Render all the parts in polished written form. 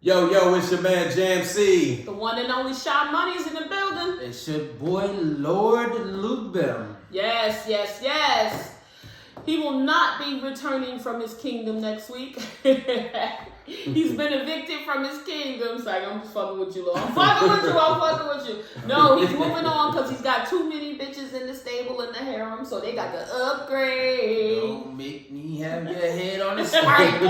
Yo, it's your man Jam C. The one and only Sean Money's in the building. It's your boy Lord Midterm. Yes. He will not be returning from his kingdom next week. He's been evicted from his kingdom. It's like, I'm just fucking with you, Lord. I'm fucking with you. No, he's moving on because he's got too many bitches in the stable in the harem, so they got to upgrade. Don't make me have your head on the spike.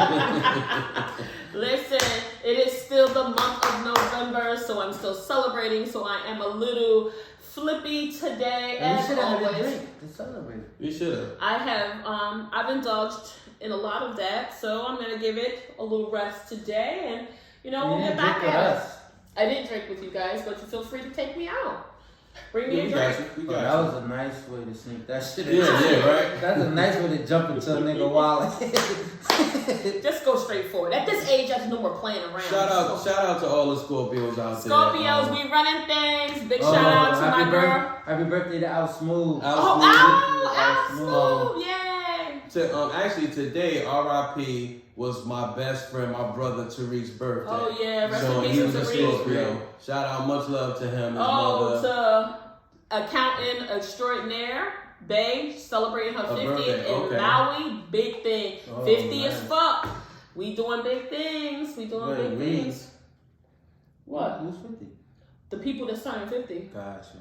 Listen, it is still the month of November, so I'm still celebrating, so I am a little flippy today, as always. To celebrate. You should have. I've indulged in a lot of that, so I'm gonna give it a little rest today, and we'll get back at it. I didn't drink with you guys, but you feel free to take me out. Bring me a drink. That was a nice way to sneak that shit in. Yeah, right. That's a nice way to jump into a nigga wallet. Just go straight forward. At this age, there's no more playing around. Shout out to all the Scorpios out there. Scorpios, we running things. Big shout out to my girl. Happy birthday to Al Smooth. Al Smooth, yay! Actually, today, R.I.P. was my best friend, my brother Tariq's birthday. Oh yeah, rest so in he peace was a Scorpio. Shout out, much love to him. His mother. To accountant extraordinaire, Bay, celebrating her 50th in Maui. Big thing. 50 as fuck. We doing big things. Big things. What? Who's 50? The people that's turning 50. Gotcha.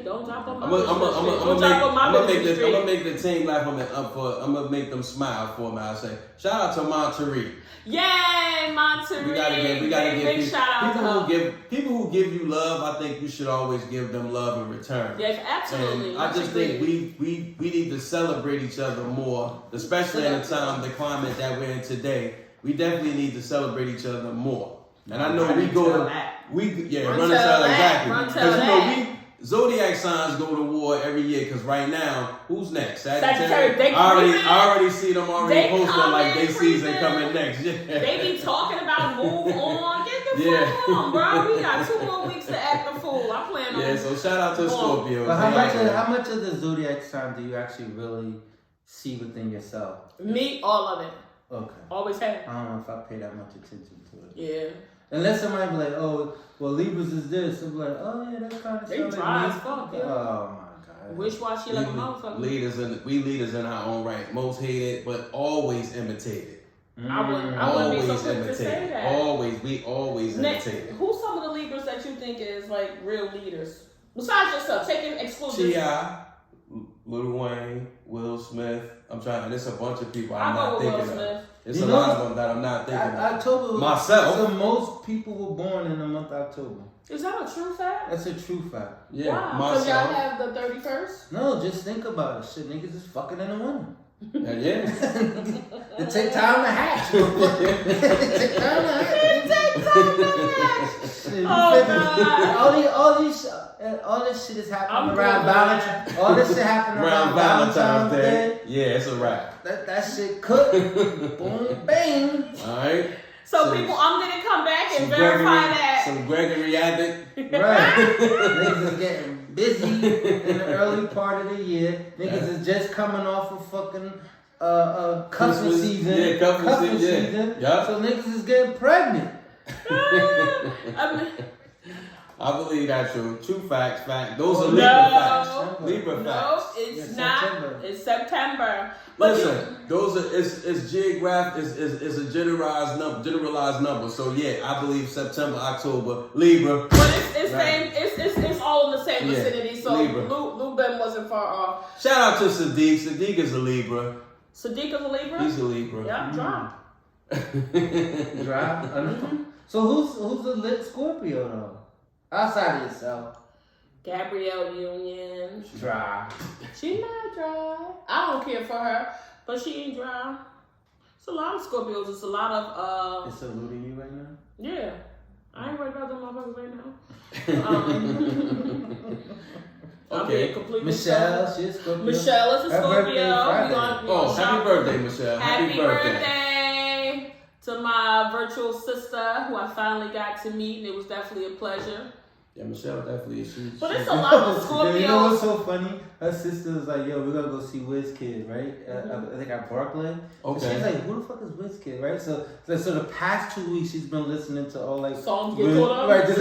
Don't drop on my I'm gonna make the team laugh. I'm gonna make them smile for me. I'll say, shout out to Monterey. Yay, Monterey! We gotta give big shout out to people who give you love. I think you should always give them love in return. Yes, absolutely. And I just think we need to celebrate each other more, especially in the climate that we're in today. We definitely need to celebrate each other more. And I know we go to run exactly because zodiac signs go to war every year. Because right now, who's next? Sagittarius. I already see them posting like they season coming next. Yeah. They be talking about move on. Get the fuck on, bro. We got 2 more weeks to act the fool. I plan on. Yeah, so shout out to Scorpio. But how much of the zodiac sign do you actually really see within yourself? Me, all of it. Okay. Always have. I don't know if I pay that much attention to it. Yeah. Unless somebody be like, oh, well, Libras is this. I'm like, oh, yeah, that kind of they stuff. They dry as fuck, yeah. Oh, my God. Wish-washy like a motherfucker. Leaders in our own right. Most hated, but always imitated. I wouldn't be so quick to say that. We always imitated. Who's some of the Libras that you think is like real leaders? Besides yourself, taking exclusive. T.I., Lil Wayne, Will Smith. There's a bunch of people I'm not thinking of. There's a lot of them that I'm not thinking of. October. Myself. So most people were born in the month of October. Is that a true fact? That's a true fact. Yeah. Wow. Because y'all have the 31st? No, just think about it. Shit, niggas is fucking in the winter. Yeah. It take time to hatch. It take time to hatch. Shit, all this shit is happening around Valentine's. All this shit happening around Valentine's Day. Yeah, it's a wrap. That shit cooked. Boom, bang. All right. So people, I'm gonna come back and verify that. Some Gregory Abbott. Right. Niggas is getting busy in the early part of the year. Niggas is just coming off of fucking cuffing season. Yeah, cuffing season. Yeah. So niggas is getting pregnant. I believe that's true. True facts. Those are Libra facts. Libra facts. No, it's not. September. It's September. But listen, those are it's geographic. Is a generalized number. So yeah, I believe September, October, Libra. But it's all in the same vicinity. So Lou Ben wasn't far off. Shout out to Sadiq. Sadiq is a Libra. Sadiq is a Libra. He's a Libra. Yeah, Dry. So who's the lit Scorpio though? Outside of yourself. Gabrielle Union. Dry. She not dry. I don't care for her, but she ain't dry. It's a lot of Scorpios. It's a lot of It's eluding you right now? Yeah. I ain't worried about them motherfuckers right now. Okay. Michelle, she's Scorpio. Michelle is a Scorpio. Happy birthday, Michelle. Happy birthday to my virtual sister who I finally got to meet, and it was definitely a pleasure. Yeah, Michelle definitely. But it's a lot of Yeah, you know Scorpios. what's so funny? Her sister was like, "Yo, we're gonna go see WizKid, right? I think at Brooklyn." Okay. And she's like, "Who the fuck is WizKid, right?" So the past 2 weeks she's been listening to all like Songs get caught up. right? Just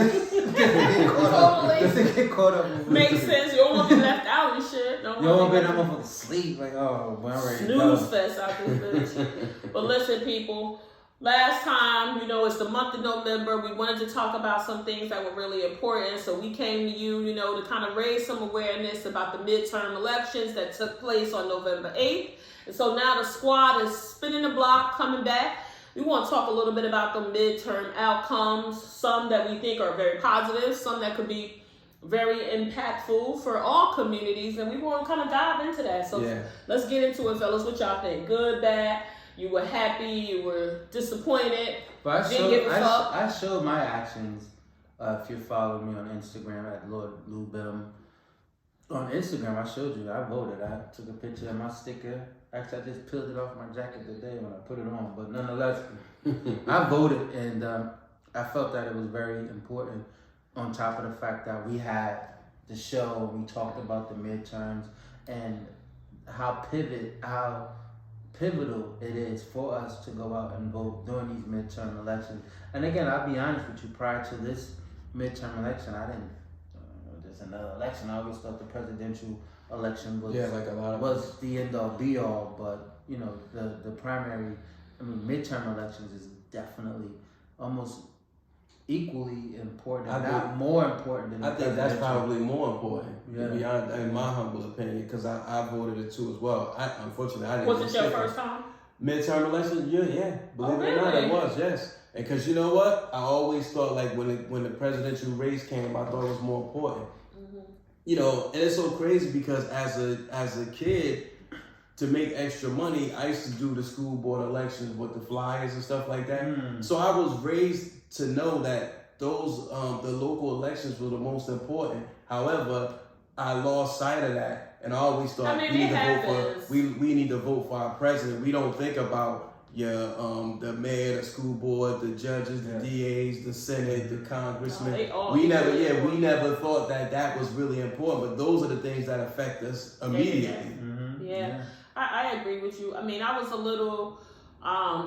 to get caught up. With Makes WizKid. sense. You don't want to be left out and shit. You don't want to be that motherfucker sleep. Like, oh, well, I'm ready to Snooze go. fest out this bitch. But listen, people. Last time, it's the month of November. We wanted to talk about some things that were really important. So we came to you, to kind of raise some awareness about the midterm elections that took place on November 8th. And so now the squad is spinning the block, coming back. We want to talk a little bit about the midterm outcomes, some that we think are very positive, some that could be very impactful for all communities. And we want to kind of dive into that. So let's get into it, fellas. What y'all think? Good, bad? You were happy, you were disappointed, But didn't give a fuck. I showed my actions. If you follow me on Instagram at Lord Lou Bim. On Instagram, I showed you. I voted. I took a picture of my sticker. Actually, I just peeled it off my jacket today when I put it on. But nonetheless, I voted, and I felt that it was very important. On top of the fact that we had the show, we talked about the midterms and how pivotal it is for us to go out and vote during these midterm elections. And again, I'll be honest with you, prior to this midterm election, I didn't, there's another election, I always thought the presidential election was, was the end all be all, but the primary, midterm elections is definitely almost equally important, not more important than I think that's probably more important, to be honest, in my humble opinion, because I voted it too as well. Unfortunately, I didn't. Was it your first time? Midterm election? Yeah. Believe it or not, it was, yes. And because you know what? I always thought like when the presidential race came, I thought it was more important. Mm-hmm. And it's so crazy because as a kid, to make extra money, I used to do the school board elections with the flyers and stuff like that. So I was raised to know that those the local elections were the most important. However, I lost sight of that, and I always thought we need to vote for our president. We don't think about the mayor, the school board, the judges, the DAs, the Senate, the congressmen. We never thought that was really important. But those are the things that affect us immediately. Yeah. I agree with you. I mean, I was a little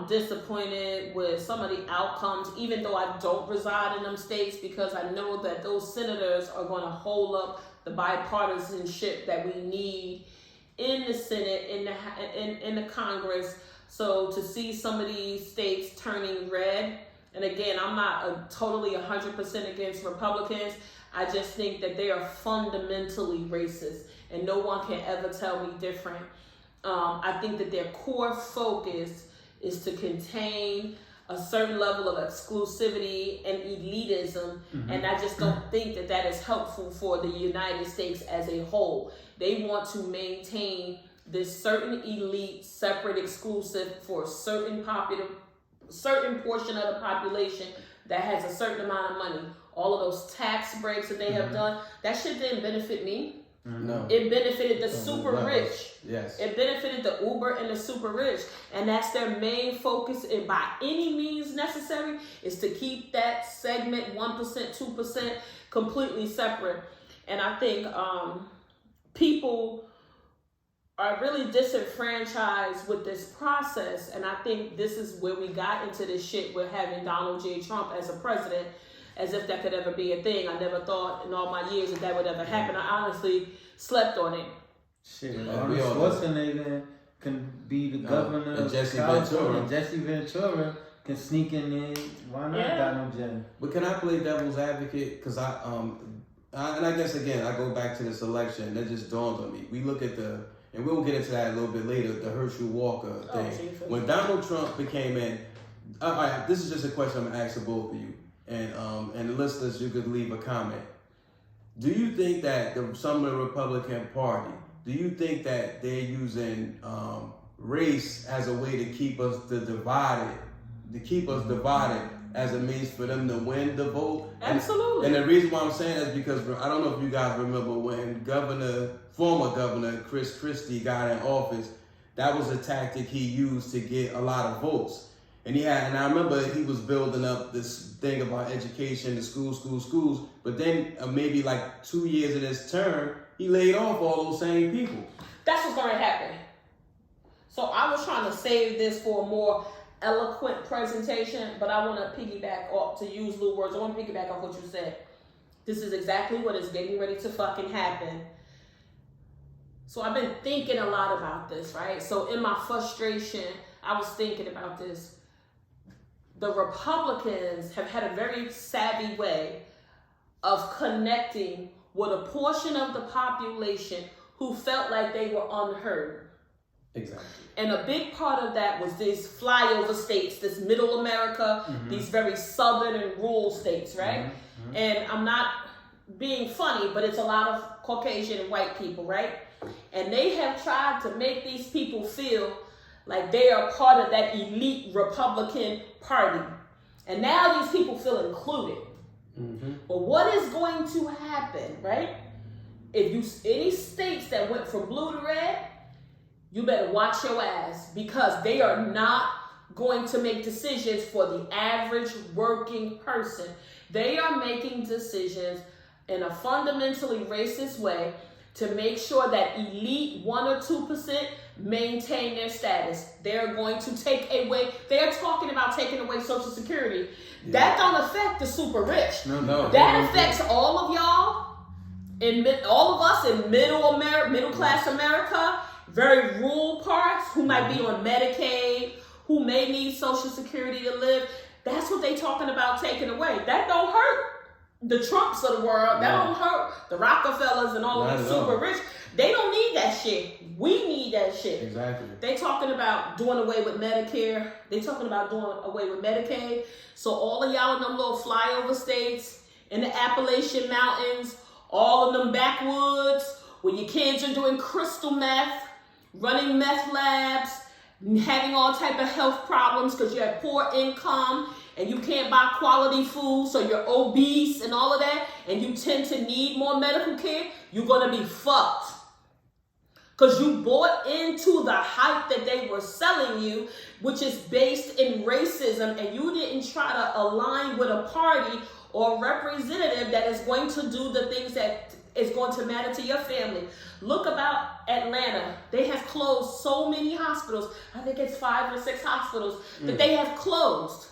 disappointed with some of the outcomes, even though I don't reside in them states, because I know that those senators are going to hold up the bipartisanship that we need in the Senate, in the Congress. So to see some of these states turning red, and again, I'm not totally 100% against Republicans. I just think that they are fundamentally racist, and no one can ever tell me different. I think that their core focus is to contain a certain level of exclusivity and elitism, and I just don't think that is helpful for the United States as a whole. They want to maintain this certain elite, separate, exclusive for a certain portion of the population that has a certain amount of money. All of those tax breaks that they have done, that shit didn't benefit me. No. It benefited the super rich. Yes. It benefited the uber and the super rich. And that's their main focus, and by any means necessary, is to keep that segment 1%, 2% completely separate. And I think people are really disenfranchised with this process. And I think this is where we got into this shit with having Donald J. Trump as a president, as if that could ever be a thing. I never thought in all my years that would ever happen. I honestly slept on it. Shit, Arnold Schwarzenegger can be the governor of California. And Jesse Ventura can sneak in there. Why not Donald J? But can I play devil's advocate? Because and I guess again, I go back to this election. That just dawned on me. We look at and we'll get into that a little bit later, the Herschel Walker thing. When Donald Trump became in, all right, this is just a question I'm going to ask of both of you. And the listeners, you could leave a comment. Do you think that some of the Republican Party, do you think that they're using race as a way to keep us divided as a means for them to win the vote? Absolutely. And the reason why I'm saying that is because I don't know if you guys remember when former Governor Chris Christie got in office, that was a tactic he used to get a lot of votes. And I remember he was building up this thing about education, the schools. But then maybe like 2 years of this term, he laid off all those same people. That's what's going to happen. So I was trying to save this for a more eloquent presentation, but I want to piggyback off, to use Lou words, I want to piggyback off what you said. This is exactly what is getting ready to fucking happen. So I've been thinking a lot about this, right? So in my frustration, I was thinking about this. The Republicans have had a very savvy way of connecting with a portion of the population who felt like they were unheard. Exactly. And a big part of that was these flyover states, this middle America, these very southern and rural states, right? And I'm not being funny, but it's a lot of Caucasian and white people, right? And they have tried to make these people feel like they are part of that elite Republican Party. And now these people feel included. But what is going to happen, right? If you any states that went from blue to red, you better watch your ass, because they are not going to make decisions for the average working person. They are making decisions in a fundamentally racist way to make sure that elite 1 or 2% maintain their status. They're going to take away, they're talking about taking away Social Security. Yeah. That don't affect the super rich. No. That affects all of y'all, all of us in middle class America, very rural parts, who might be on Medicaid, who may need Social Security to live. That's what they talking about taking away. That don't hurt the Trumps of the world. That don't hurt the Rockefellers and all of the super rich. They don't need that shit. We need that shit. Exactly. They talking about doing away with Medicare. They talking about doing away with Medicaid. So all of y'all in them little flyover states, in the Appalachian Mountains, all of them backwoods, where your kids are doing crystal meth, running meth labs, having all type of health problems because you have poor income and you can't buy quality food, so you're obese and all of that, and you tend to need more medical care, you're going to be fucked. Because you bought into the hype that they were selling you, which is based in racism, and you didn't try to align with a party or representative that is going to do the things that is going to matter to your family. Look about Atlanta. They have closed so many hospitals. I think it's 5 or 6 hospitals that they have closed.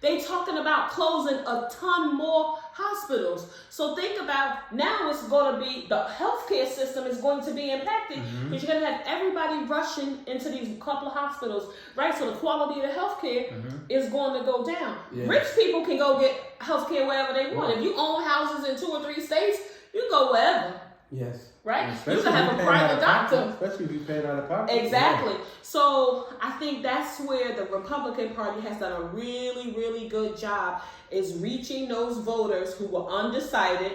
They talking about closing a ton more hospitals. So think about, now it's going to be, the healthcare system is going to be impacted, because you're going to have everybody rushing into these couple of hospitals, right? So the quality of the healthcare is going to go down. Yeah. Rich people can go get healthcare wherever they want. If you own houses in 2 or 3 states, you can go wherever. Yes. Right? You can have a private doctor. Especially if you pay out of pocket. Exactly. Yeah. So I think that's where the Republican Party has done a really, really good job, is reaching those voters who were undecided,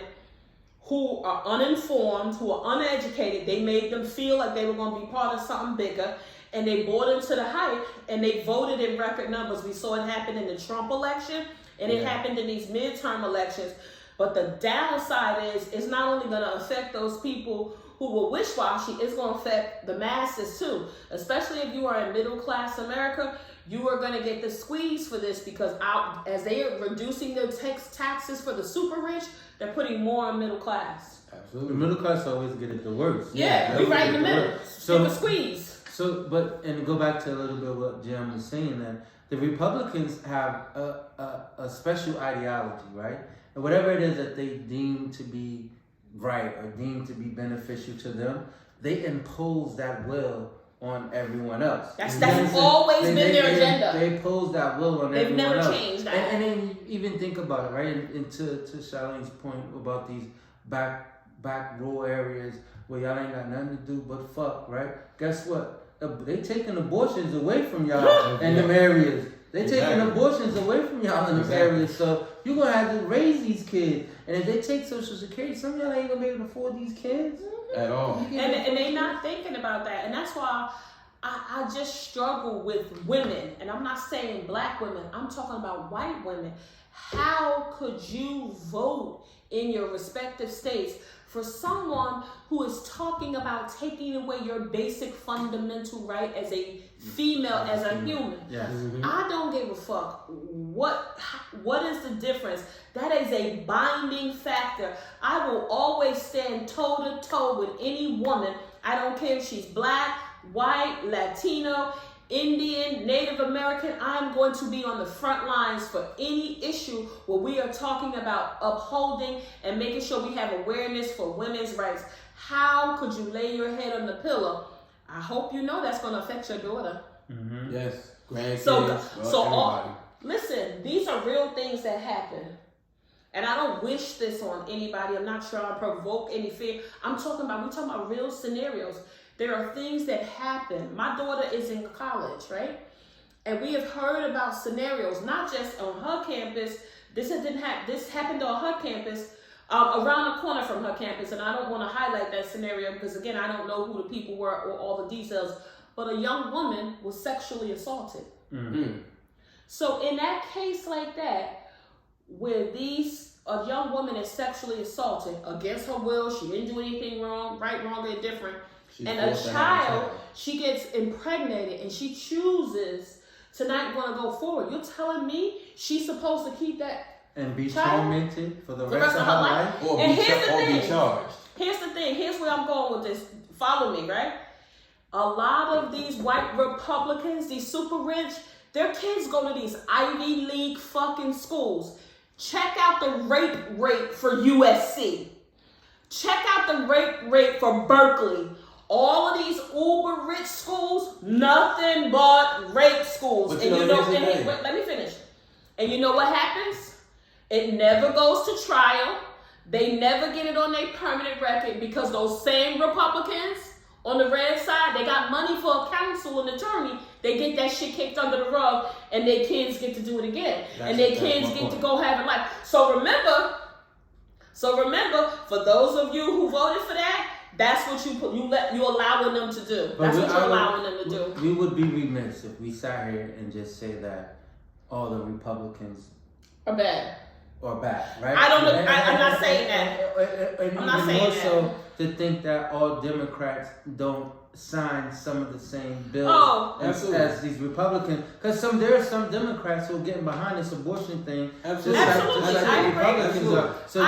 who are uninformed, who are uneducated. They made them feel like they were going to be part of something bigger, and they bought into the hype, and they voted in record numbers. We saw it happen in the Trump election, and it happened in these midterm elections. But the downside is, it's not only going to affect those people who were wish-washy, it's going to affect the masses too. Especially if you are in middle-class America, you are going to get the squeeze for this, because as they are reducing their taxes for the super rich, they're putting more on middle class. Absolutely. The middle class always get it the worst. Yeah, we right in the middle. So the squeeze. So, but, and go back to a little bit what Jim was saying, that the Republicans have a special ideology, right? And whatever it is that they deem to be right or deem to be beneficial to them, they impose that will on everyone else. That's always been their agenda. They impose that will on everyone else. They've never changed that. And then even think about it, right? And to Charlene's point about these back rural areas where y'all ain't got nothing to do but fuck, right? Guess what? They taking abortions away from y'all in them areas. They taking abortions away from y'all in them areas. So you're going to have to raise these kids. And if they take Social Security, some of y'all ain't going to be able to afford these kids. At all. And they not thinking about that. And that's why I just struggle with women. And I'm not saying black women. I'm talking about white women. How could you vote in your respective states for someone who is talking about taking away your basic fundamental right as a female, as a human. Yes. I don't give a fuck what is the difference. That is a binding factor. I will always stand toe to toe with any woman. I don't care if she's black, white, Latino, Indian, Native American. I'm going to be on the front lines for any issue where we are talking about upholding and making sure we have awareness for women's rights. How could you lay your head on the pillow? I hope you know that's going to affect your daughter. Yes, grandkids. Listen, these are real things that happen. And I don't wish this on anybody. I'm not trying to provoke any fear. we're talking about real scenarios. There are things that happen. My daughter is in college, right? And we have heard about scenarios, not just on her campus. This happened on her campus, around the corner from her campus. And I don't want to highlight that scenario because, again, I don't know who the people were or all the details. But a young woman was sexually assaulted. So in that case like that, where a young woman is sexually assaulted against her will, she didn't do anything wrong, right, wrong, or indifferent, and a child, she gets impregnated and she chooses to not want to go forward. You're telling me she's supposed to keep that and be child tormented for the rest of her life? Or be charged. Here's the thing. Here's where I'm going with this. Follow me, right? A lot of these white Republicans, these super rich, their kids go to these Ivy League fucking schools. Check out the rape rate for USC. Check out the rape rate for Berkeley. All of these uber rich schools, nothing but rape schools. But and wait, let me finish. And you know what happens? It never goes to trial. They never get it on their permanent record because those same Republicans on the red side, they got money for a counsel and attorney. They get that shit kicked under the rug and their kids get to do it again. And their kids get to go have a life. So remember, for those of you who voted for that, that's what you're allowing them to do. That's what you're allowing them to do. We would be remiss if we sat here and just say that all the Republicans are bad. Or bad, right? I don't know. I'm not saying that. And I'm not even saying more that. so to think that all Democrats don't sign some of the same bills as these Republicans. Because there are some Democrats who are getting behind this abortion thing. Absolutely. Just like the Republicans are. So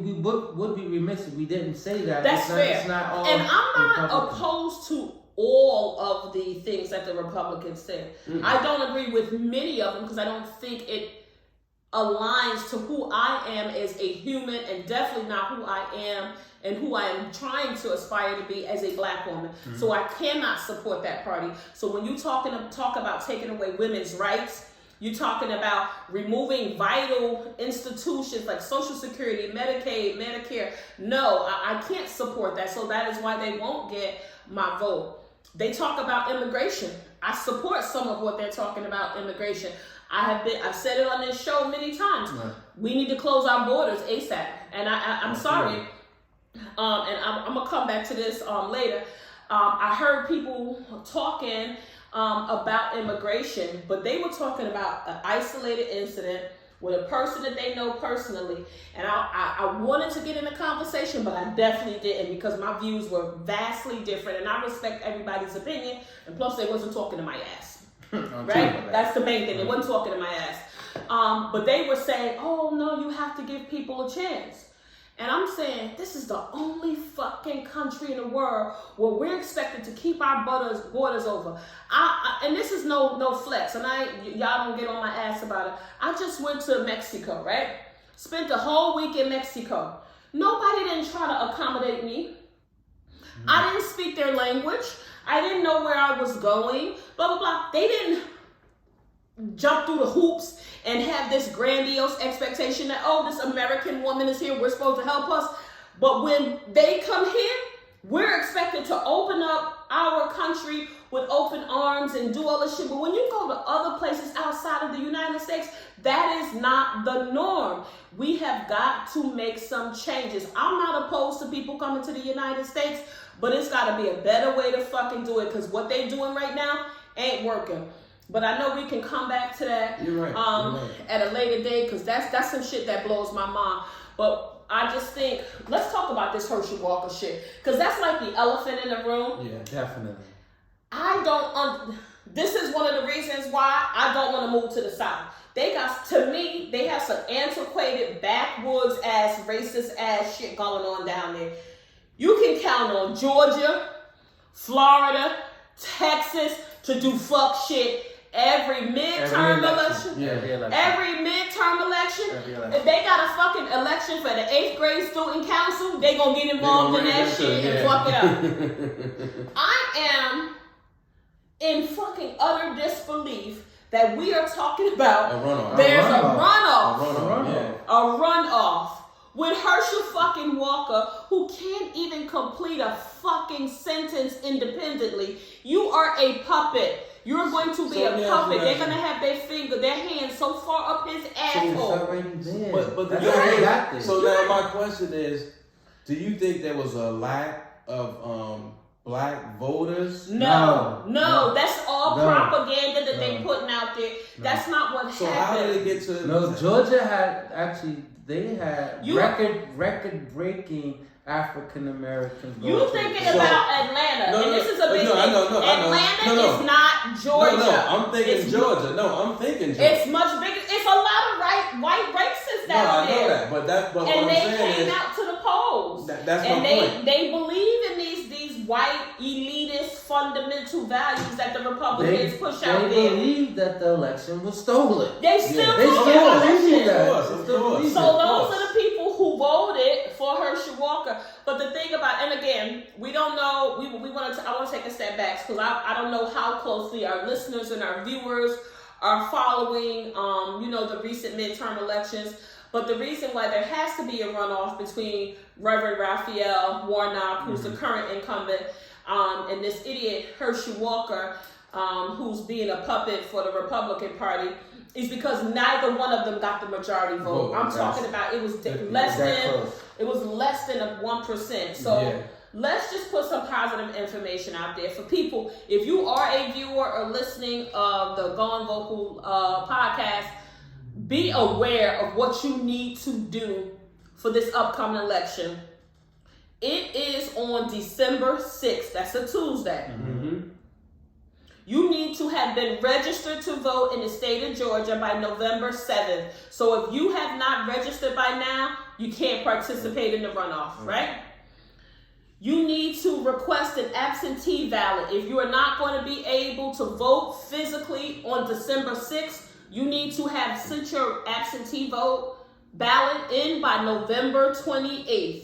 we would be remiss if we didn't say that. That's fair. It's not all and I'm not Republicans. opposed to all of the things that the Republicans said. I don't agree with many of them because I don't think it aligns to who I am as a human, and definitely not who I am and who I am trying to aspire to be as a black woman. So I cannot support that party. So when you talk about taking away women's rights, you're talking about removing vital institutions like Social Security, Medicaid, Medicare. No, I can't support that. So that is why they won't get my vote. They talk about immigration. I support some of what they're talking about immigration. I've said it on this show many times. Right. We need to close our borders ASAP. And I'm sorry. And I'm gonna come back to this later. I heard people talking about immigration, but they were talking about an isolated incident with a person that they know personally. And I wanted to get in a conversation, but I definitely didn't because my views were vastly different. And I respect everybody's opinion. And plus, they wasn't talking to my ass. Right? That's the main thing. They wasn't talking to my ass. But they were saying, oh, no, you have to give people a chance. And I'm saying, this is the only fucking country in the world where we're expected to keep our borders over. And this is no flex, and y'all don't get on my ass about it. I just went to Mexico, right? Spent the whole week in Mexico. Nobody didn't try to accommodate me. I didn't speak their language. I didn't know where I was going, blah, blah, blah. They didn't jump through the hoops and have this grandiose expectation that, oh, this American woman is here, we're supposed to help us. But when they come here, we're expected to open up our country with open arms and do all this shit. But when you go to other places outside of the United States, that is not the norm. We have got to make some changes. I'm not opposed to people coming to the United States, but it's got to be a better way to fucking do it because what they doing right now ain't working. But I know we can come back to that You're right. At a later date because that's some shit that blows my mind. But I just think, let's talk about about this Herschel Walker shit. Because that's like the elephant in the room. Yeah, Definitely. I don't, this is one of the reasons why I don't want to move to the South. They have some antiquated, backwoods ass, racist ass shit going on down there. You can count on Georgia, Florida, Texas to do fuck shit every midterm election. Every midterm election. If they got a fucking election for the 8th grade student council, they gonna get involved in that shit and fuck it up. I am in fucking utter disbelief that we are talking about a runoff. There's A runoff with Herschel fucking Walker, who can't even complete a fucking sentence independently. You are a puppet. You're going to be a puppet. They're gonna have their hands so far up his asshole. But so now my question is, do you think there was a lack of black voters? No, that's all propaganda that they putting out there. That's not what happened. So how did it get to? No, Georgia had record breaking African American voters. You thinking about Atlanta, and this is a big thing. Atlanta is not Georgia. No, I'm thinking Georgia. I'm thinking Georgia. It's much bigger. It's a lot of white racists down there. I know that, but what I'm saying is, and they came out to the polls. That's my point. They believe in these white elitist fundamental values that the Republicans push out there. They believe that the election was stolen. They still believe that. Of course. So those are the people who voted for Herschel Walker. But the thing about, and again, we don't know. I want to take a step back because I don't know how closely our listeners and our viewers are following, the recent midterm elections. But the reason why there has to be a runoff between Reverend Raphael Warnock, who's the current incumbent, and this idiot Herschel Walker, who's being a puppet for the Republican Party, is because neither one of them got the majority vote. I'm talking about it was less than 1%. So let's just put some positive information out there for people. If you are a viewer or listening of the Gone Vocal podcast, be aware of what you need to do for this upcoming election. It is on December 6th. That's a Tuesday. Mm-hmm. You need to have been registered to vote in the state of Georgia by November 7th. So if you have not registered by now, you can't participate in the runoff, right? You need to request an absentee ballot. If you are not going to be able to vote physically on December 6th, you need to have sent your absentee vote ballot in by November 28th.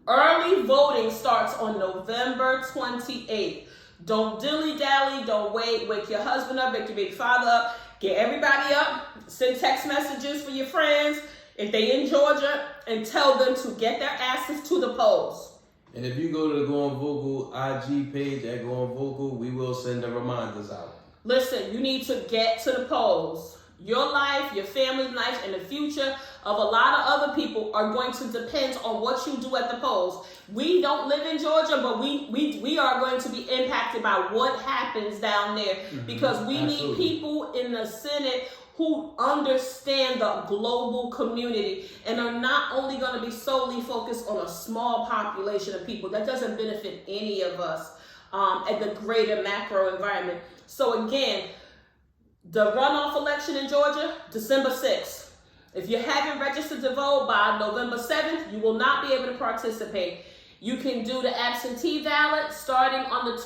Early voting starts on November 28th. Don't dilly-dally, don't wait. Wake your husband up, wake your big father up, get everybody up, send text messages for your friends if they in Georgia, and tell them to get their asses to the polls. And if you go to the Going Vocal IG page at Going Vocal, we will send the reminders out. Listen, you need to get to the polls. Your life, your family's life, and the future of a lot of other people are going to depend on what you do at the polls. We don't live in Georgia, but we are going to be impacted by what happens down there because we need people in the Senate who understand the global community and are not only going to be solely focused on a small population of people. That doesn't benefit any of us at the greater macro environment. So again, the runoff election in Georgia, December 6th. If you haven't registered to vote by November 7th, you will not be able to participate. You can do the absentee ballot starting on the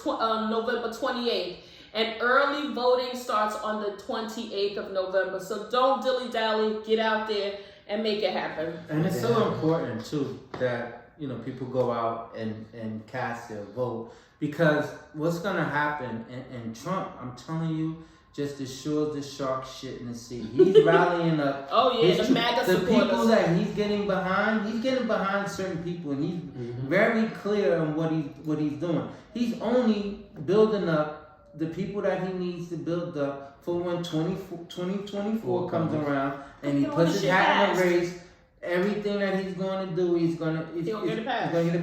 November 28th. And early voting starts on the 28th of November. So don't dilly-dally, get out there and make it happen. And it's so important, too, that people go out and cast their vote. Because what's going to happen, and Trump, I'm telling you, just assures the shark shit in the sea. He's rallying up the MAGA the supporters. people that he's getting behind certain people, and he's very clear on what he's doing. He's only building up the people that he needs to build up for when 2024 comes around, and he puts his hat in the race. Everything that he's going to do, he's going to get it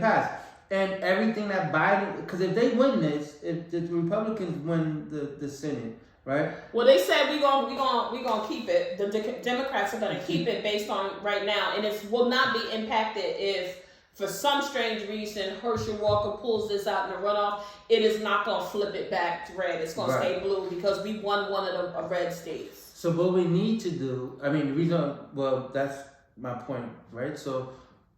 passed. And everything that Biden, because if they win this, if the Republicans win the Senate, right? Well, they said we gonna keep it. The Democrats are gonna keep it based on right now, and it will not be impacted if For some strange reason, Herschel Walker pulls this out in the runoff. It is not going to flip it back to red. It's going to stay blue because we won one of the red states. So what we need to do, I mean, the reason, well, that's my point, right? So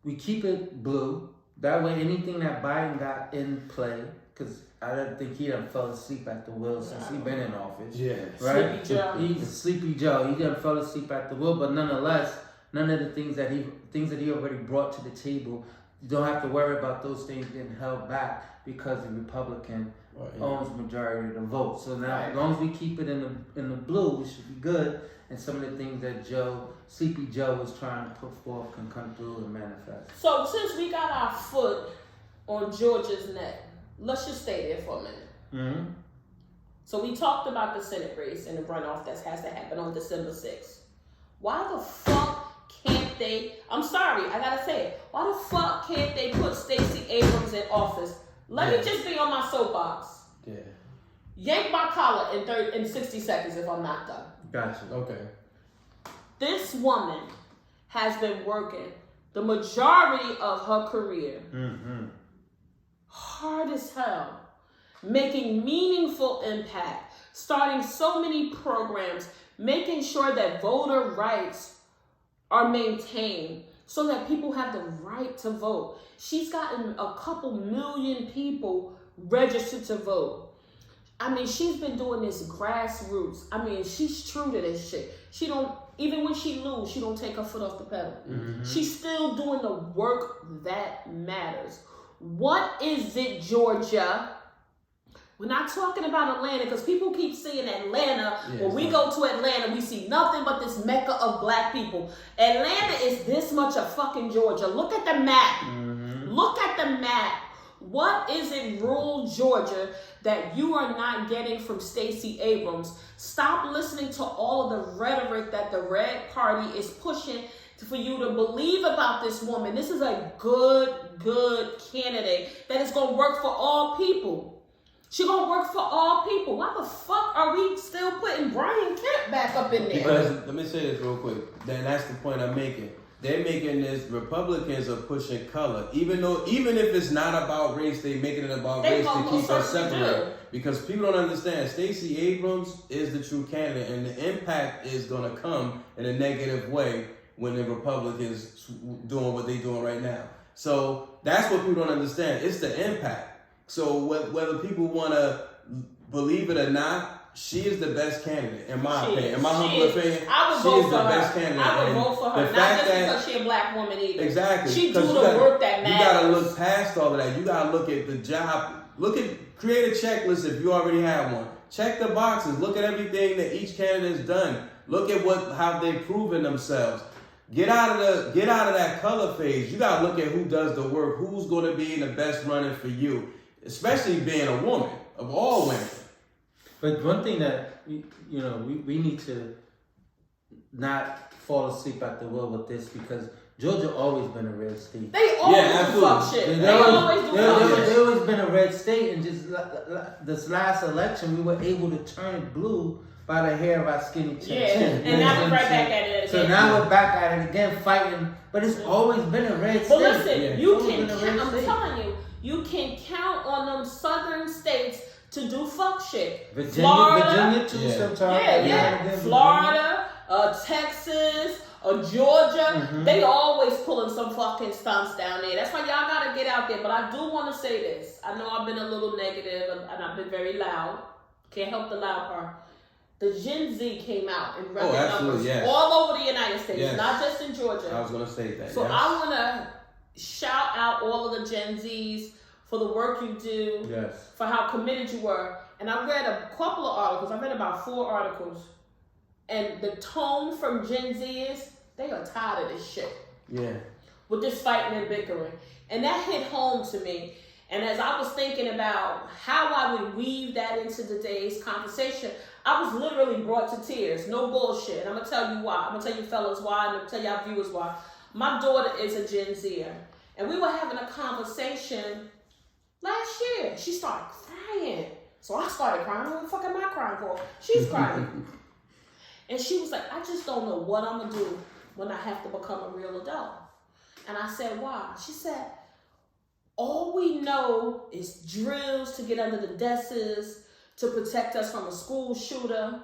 we keep it blue. That way, anything that Biden got in play, because I don't think he done fell asleep at the wheel since he been in office. Yeah. Right? Sleepy Joe. He's a sleepy Joe. He done fell asleep at the wheel, but nonetheless, none of the things that he already brought to the table, you don't have to worry about those things getting held back because the Republican owns majority of the vote. So now, as long as we keep it in the blue, we should be good. And some of the things that Sleepy Joe was trying to put forth can come through and manifest. So since we got our foot on Georgia's neck, let's just stay there for a minute. Mm-hmm. So we talked about the Senate race and the runoff that has to happen on December 6th. Why the fuck can't they, I'm sorry, I gotta say it, why the fuck can't they put Stacey Abrams in office? Let me just be on my soapbox. Yeah. Yank my collar in 60 seconds if I'm not done. Gotcha. Okay. This woman has been working the majority of her career hard as hell, making meaningful impact, starting so many programs, making sure that voter rights are maintained so that people have the right to vote. She's gotten a couple million people registered to vote. I mean, she's been doing this grassroots. I mean, she's true to this shit. She don't, even when she lose, she don't take her foot off the pedal. Mm-hmm. She's still doing the work that matters. What is it, Georgia? We're not talking about Atlanta because people keep saying Atlanta. When we go to Atlanta, we see nothing but this mecca of black people. Atlanta is this much of fucking Georgia. Look at the map. Mm-hmm. Look at the map. What is in rural Georgia that you are not getting from Stacey Abrams? Stop listening to all of the rhetoric that the Red Party is pushing for you to believe about this woman. This is a good candidate that is going to work for all people. She's going to work for all people. Why the fuck are we still putting Brian Kemp back up in there? Because, let me say this real quick. Then that's the point I'm making. They're making this, Republicans are pushing color. Even if it's not about race, they're making it about race to keep us separate. Because people don't understand, Stacey Abrams is the true candidate, and the impact is going to come in a negative way when the Republicans doing what they're doing right now. So that's what people don't understand. It's the impact. So whether people want to believe it or not, she is the best candidate, in my opinion. In my humble opinion, I would vote for her. I would vote for her. Not just because she's a black woman either. Exactly. She do the work that matters. You got to look past all of that. You got to look at the job. Create a checklist if you already have one. Check the boxes. Look at everything that each candidate has done. Look at how they've proven themselves. Get out of that color phase. You got to look at who does the work. Who's going to be in the best running for you, especially being a woman, of all women. But one thing that we need to not fall asleep at the wheel with this, because Georgia always been a red state. They always do fuck shit. They always do fuck shit. They always been a red state, and just this last election, we were able to turn it blue by the hair of our skinny chin. Yeah, and now we're right back at it again. So now we're back at it again, fighting. But it's always been a red state. But listen, you can count. I'm telling you, you can count on them southern states to do fuck shit. Virginia too, sometimes. Florida, Texas, Georgia, they always pulling some fucking stunts down there. That's why y'all gotta get out there. But I do want to say this. I know I've been a little negative and I've been very loud. Can't help the loud part. The Gen Z came out in record numbers all over the United States, not just in Georgia. I was gonna say that. So I want to shout out all of the Gen Zs for the work you do, for how committed you were. And I read a couple of articles. I read about 4 articles. And the tone from Gen Z is, they are tired of this shit. Yeah. With this fighting and bickering. And that hit home to me. And as I was thinking about how I would weave that into today's conversation, I was literally brought to tears. No bullshit. And I'm going to tell you why. I'm going to tell you fellas why, and I'm going to tell y'all viewers why. My daughter is a Gen Zer. And we were having a conversation last year. She started crying. So I started crying. What the fuck am I crying for? She's crying. And she was like, I just don't know what I'm going to do when I have to become a real adult. And I said, why? She said, all we know is drills to get under the desks, to protect us from a school shooter.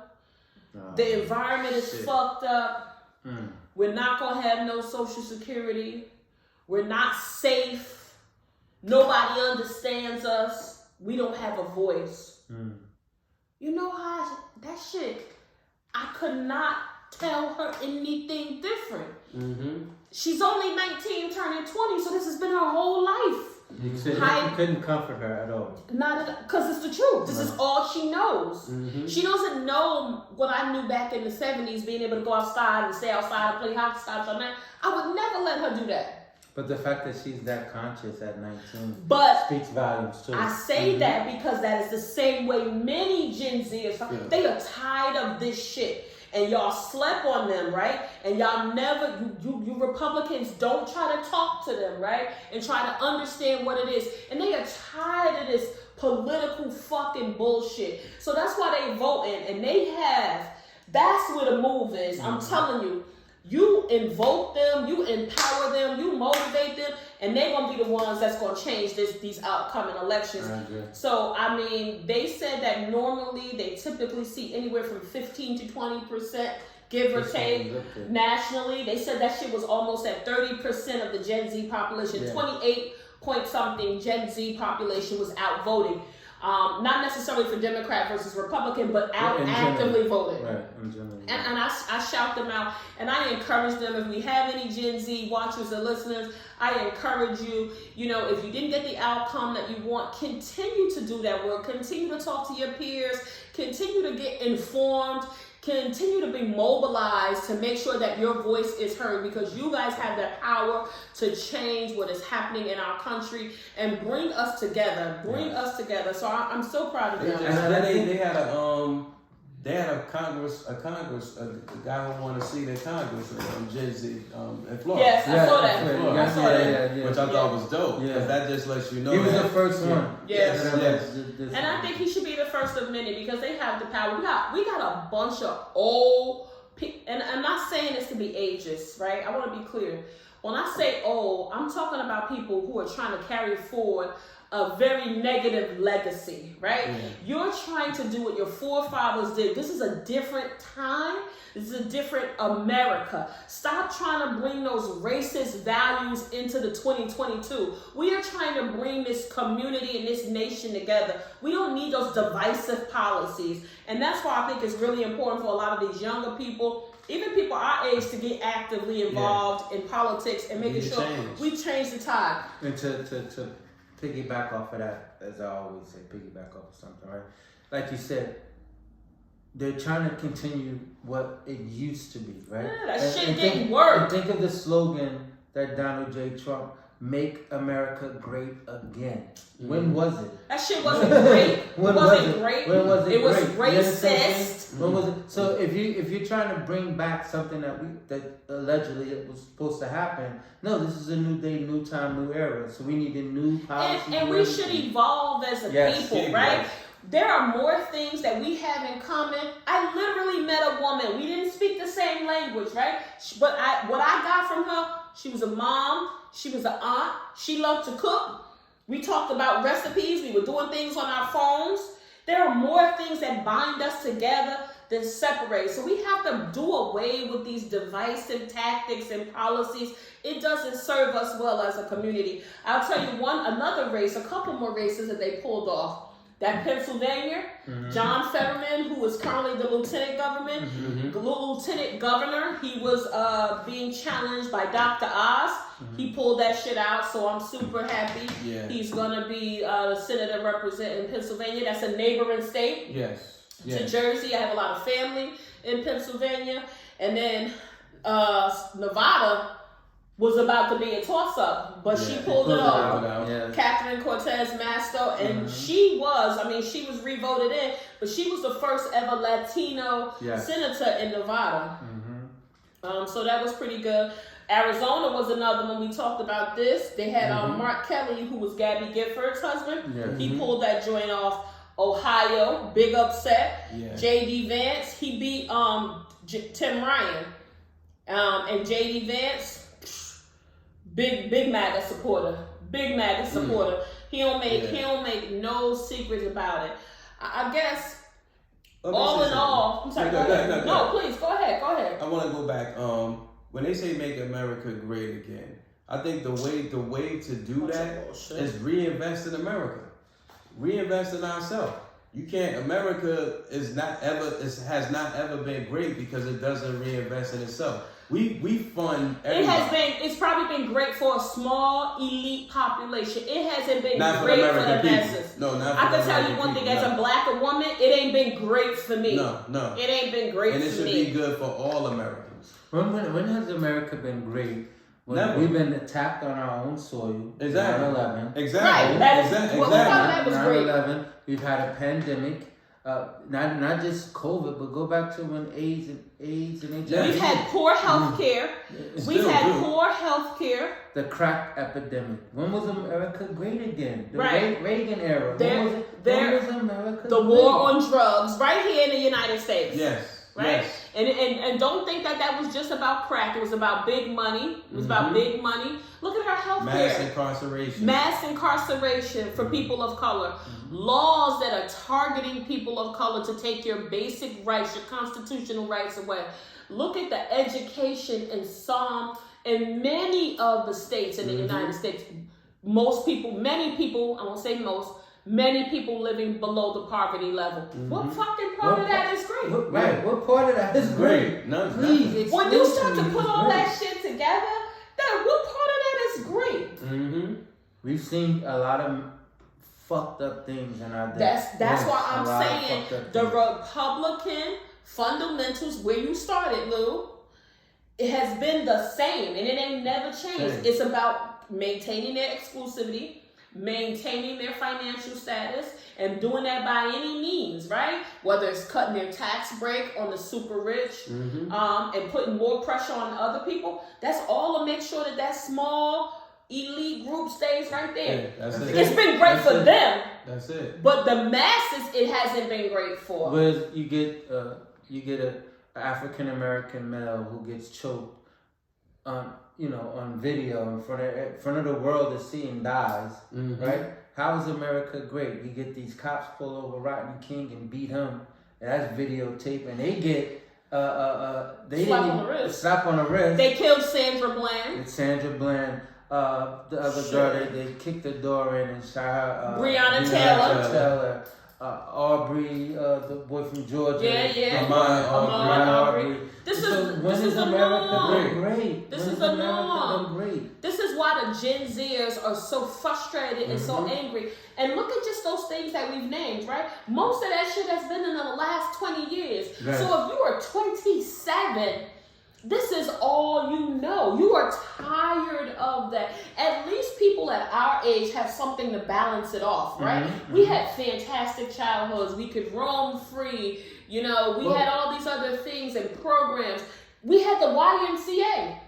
The environment is fucked up. We're not going to have no social security. We're not safe. Nobody understands us. We don't have a voice. You know how that shit, I could not tell her anything different. She's only 19, turning 20, so this has been her whole life. You couldn't comfort her at all. Not because it's the truth. This is all she knows. She doesn't know what I knew back in the 70s, being able to go outside and stay outside and play hopscotch all night. I would never let her do that. But the fact that she's that conscious at 19 speaks volumes too. I say that because that is the same way many Gen Zers, they are tired of this shit. And y'all slept on them, right? And y'all never, you Republicans don't try to talk to them, right? And try to understand what it is. And they are tired of this political fucking bullshit. So that's why they voting. And that's where the move is. I'm telling you, you invoke them, you empower them, you motivate them, and they're going to be the ones that's going to change these upcoming elections. So, I mean, they said that normally they typically see anywhere from 15 to 20%, give or take, nationally. They said that shit was almost at 30% of the Gen Z population. 28 point something Gen Z population was out voting. Not necessarily for Democrat versus Republican, but out actively voting. Right, in general. And I shout them out, and I encourage them. If we have any Gen Z watchers and listeners, I encourage you, if you didn't get the outcome that you want, continue to do that work. Continue to talk to your peers. Continue to get informed. Continue to be mobilized to make sure that your voice is heard, because you guys have the power to change what is happening in our country and bring us together. So I'm so proud of them. They had a Congress, a guy who wanted to see the Congress, Gen Z, in Florida. Yes, I saw that. Which I thought was dope, because that just lets you know. He was the first one. Yes. And I think he should be the first of many, because they have the power. We got a bunch of old people, and I'm not saying this to be ageist, right? I want to be clear. When I say old, I'm talking about people who are trying to carry forward a very negative legacy, right? You're trying to do what your forefathers did. This is a different time. This is a different America. Stop trying to bring those racist values into the 2022. We are trying to bring this community and this nation together. We don't need those divisive policies. And that's why I think it's really important for a lot of these younger people, even people our age, to get actively involved in politics and making sure we change the tide. And to piggyback off of that, as I always say, piggyback off of something, right? Like you said, they're trying to continue what it used to be, right? Yeah, that shit didn't work. And think of the slogan that Donald J. Trump, "Make America Great Again." When was it? That shit wasn't great. When was it? When was it? It was racist. When was it? So if you're trying to bring back something that allegedly it was supposed to happen, no, this is a new day, new time, new era. So we need a new policy. And we should evolve as a people, right? There are more things that we have in common. I literally met a woman. We didn't speak the same language, right? But what I got from her, she was a mom. She was an aunt. She loved to cook. We talked about recipes. We were doing things on our phones. There are more things that bind us together than separate. So we have to do away with these divisive tactics and policies. It doesn't serve us well as a community. I'll tell you another race, a couple more races that they pulled off. That Pennsylvania, John Fetterman, who is currently the lieutenant governor, he was being challenged by Dr. Oz. He pulled that shit out, so I'm super happy. He's going to be the senator representing Pennsylvania. That's a neighboring state. To Jersey. I have a lot of family in Pennsylvania. And then Nevada was about to be a toss-up, but she pulled it off. Catherine Cortez Masto, and she was re-voted in, but she was the first ever Latino senator in Nevada. So that was pretty good. Arizona was another one. We talked about this. They had Mark Kelly, who was Gabby Gifford's husband. He pulled that joint off. Ohio, big upset. J.D. Vance, he beat Tim Ryan. And J.D. Vance, big MAGA supporter. big MAGA supporter. He don't make no secrets about it. I guess all in all, I'm sorry. Go ahead. No, please go ahead. I want to go back. When they say make America great again, I think the way to do that is reinvest in America, reinvest in ourselves. You can't. America has not ever been great because it doesn't reinvest in itself. We fund everybody. It's probably been great for a small elite population. It hasn't been not great for the masses. No, not for I can tell you one thing, as a black woman, it ain't been great for me. No. It ain't been great for me. And it should be good for all Americans. When has America been great? Never. We've been attacked on our own soil. Exactly. 9/11. Exactly. Right. That is, exactly. What we thought that was great. 9/11. We've had a pandemic. Not just COVID, but go back to when AIDS and HIV. We've had poor health care. We've had poor health care. The crack epidemic. When was America great again? The Right. Reagan era. When was America the great? war on drugs, right here in the United States. Yes. Right? Yes. And don't think that was just about crack. It was about big money. It was about big money. Look at our health care. Mass incarceration for people of color. Laws that are targeting people of color to take your basic rights, your constitutional rights away. Look at the education in many of the states in the United States. Many people, I won't say most, many people living below the poverty level. What fucking part of that is great? What part of that is great? None. Please, when you start to put all that shit together, then what part of that is great? Mm-hmm. We've seen a lot of fucked up things in our day. That's why I'm saying the Republican fundamentals, where you started, Lou, it has been the same and it ain't never changed. It's about maintaining their exclusivity, maintaining their financial status, and doing that by any means, right? Whether it's cutting their tax break on the super rich, and putting more pressure on other people. That's all to make sure that small elite group stays right there. Yeah, it's been great for them. That's it. But the masses, it hasn't been great for. Whereas you get a African American male who gets choked on video in front of the world to see and dies, right? How is America great? You get these cops pull over Rodney King and beat him, and that's videotape, and they get slap on the wrist. They killed Sandra Bland. It's Sandra Bland. The other girl, they kicked the door in and shot her. Breonna Taylor. Aubrey, the boy from Georgia. Yeah. Aubrey. This is the norm. Great. This is the norm. This is why the Gen Zers are so frustrated and so angry. And look at just those things that we've named, right? Most of that shit has been in the last 20 years. Right. So if you are 27, this is all you know. You are tired of that. At least people at our age have something to balance it off, right? We had fantastic childhoods. We could roam free. We had all these other things and programs. We had the YMCA.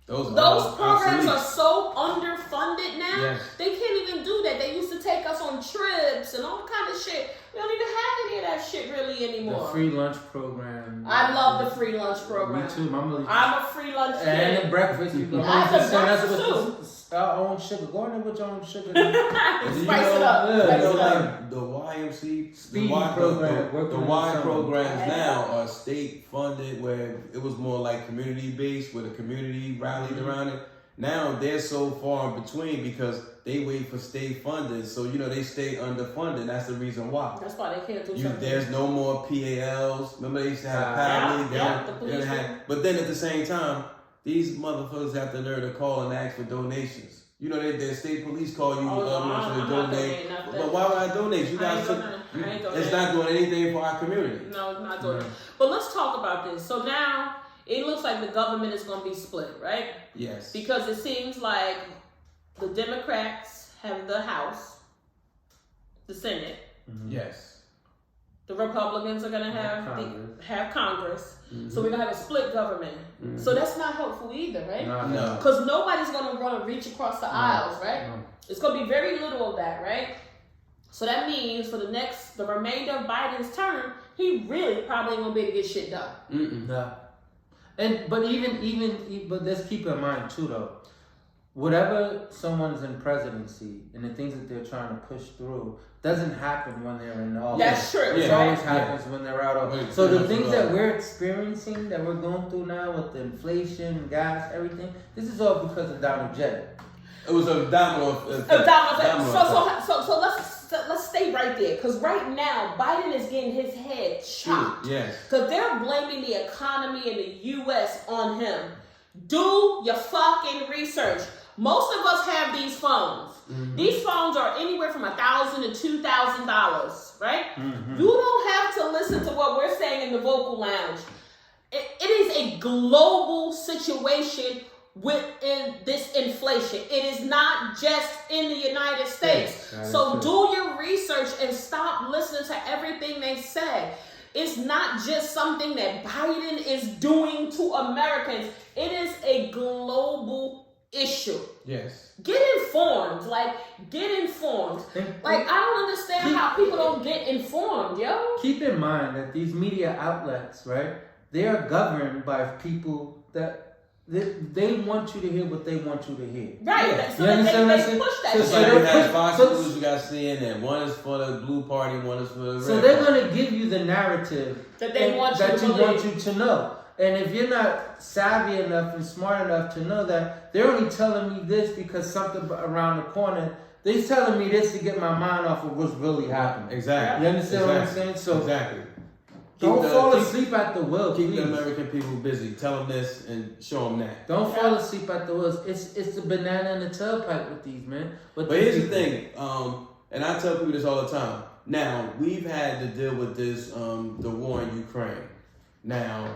Those programs are so underfunded now. Yes. They can't even do that. They used to take us on trips and all kind of shit. We don't even have any of that shit really anymore. The free lunch program. I love the free lunch program. Me too. I'm a free lunch kid. And the breakfast. I have the breakfast too. Our own sugar. Go in there with your own sugar. Spice it up. Like the YMC, the Y program, the Y programs now are state funded, where it was more like community based, where the community rallied around it. Now they're so far in between because they wait for state funded, so they stay underfunded. That's the reason why. That's why they can't do something. There's no more PALs. Remember they used to have PAL. But then at the same time, these motherfuckers have the nerve to call and ask for donations. The state police call you to donate. But why would I donate? You guys it's not doing anything for our community. No, it's not doing it. But let's talk about this. So now it looks like the government is going to be split, right? Yes. Because it seems like the Democrats have the House, the Senate. Yes. The Republicans are going to have Congress. So we're going to have a split government. So that's not helpful either, right? No. Because nobody's going to want to reach across the aisles, right? No. It's going to be very little of that, right? So that means for the remainder of Biden's term, he really probably ain't going to be able to get shit done. No. But let's keep in mind too, though. whatever someone's in presidency and the things that they're trying to push through doesn't happen when they're in office. That's true. It always happens when they're out of office. So the things that we're experiencing, that we're going through now with the inflation, gas, everything, this is all because of Donald J. It was a domino effect. So let's stay right there, because right now Biden is getting his head chopped. Yes. Because they're blaming the economy in the U.S. on him. Do your fucking research. Most of us have these phones. Mm-hmm. These phones are anywhere from $1,000 to $2,000, right? Mm-hmm. You don't have to listen to what we're saying in the vocal lounge. It is a global situation within this inflation. It is not just in the United States. Yes, so do your research and stop listening to everything they say. It's not just something that Biden is doing to Americans. It is a global issue. Yes. Get informed. Get informed. I don't understand how people don't get informed, yo. Keep in mind that these media outlets, right, they are governed by people that they want you to hear what they want you to hear. Right. Yeah. So they push that shit. So you got Fox News, you got CNN. One is for the blue party, one is for the red So they're going to give you the narrative that they want you to know. And if you're not savvy enough and smart enough to know that, they're only telling me this because something around the corner, they're telling me this to get my mind off of what's really happening. Exactly. You understand what I'm saying? So exactly. Don't fall asleep at the wheel. Keep the American people busy. Tell them this and show them that. Don't fall asleep at the wheels. It's the banana in the tailpipe with these, man. But here's the thing, and I tell people this all the time. Now, we've had to deal with this, the war in Ukraine. Now,